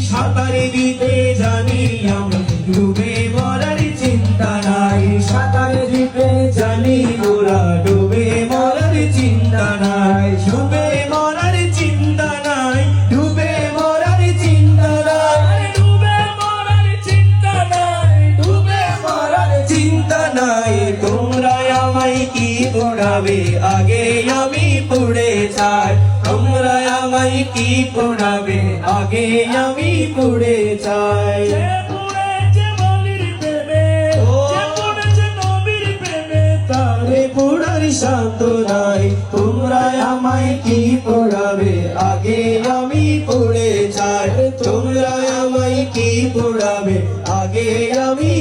সাঁতারে দিতে জানি আমি ডুবে মরার চিন্তা নাই সাঁতারে দিতে জানি ওরা ডুবে মরার চিন্তা নাই ডুবে মরার চিন্তা নাই ডুবে মরার চিন্তা নাই ডুবে মরার চিন্তা নাই ডুবে মরার চিন্তা নাই তোমরা আমায় কি পড়াবে আগে আমি পড়ে যাই তোমরা আমায় কি পড়াবে আগে আমি পড়ে চাই তারে পড়ার শান্ত নাই তোমরা আমায় কি পড়াবে আগে আমি পড়ে চাই তোমরা আমায় কি পড়াবে আগে আমি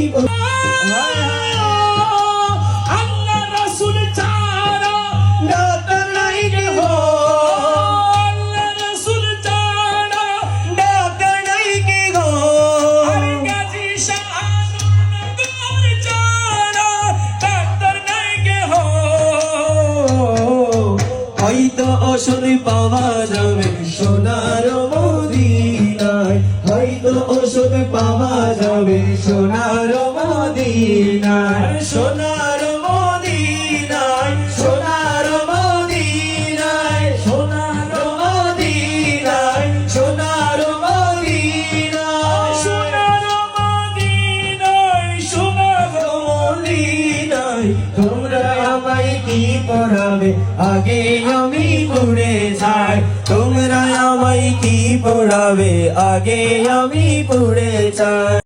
হয়তো ওষুধ পাওয়া যাবে সোনার মদিনায় হয়তো ওষুধ পাওয়া যাবে সোনার মদিনায় সোনার মদিনায় সোনার মদিনায় সোনার মদিনায় সোনার মদিনায় সোনার মদিনায় সোনার মদিনায় তোমরা আমায় কি পড়াবে আগে আমি পড়ে যাই তোমরা আমায় কি পড়াবে আগে আমি পড়ে যাই।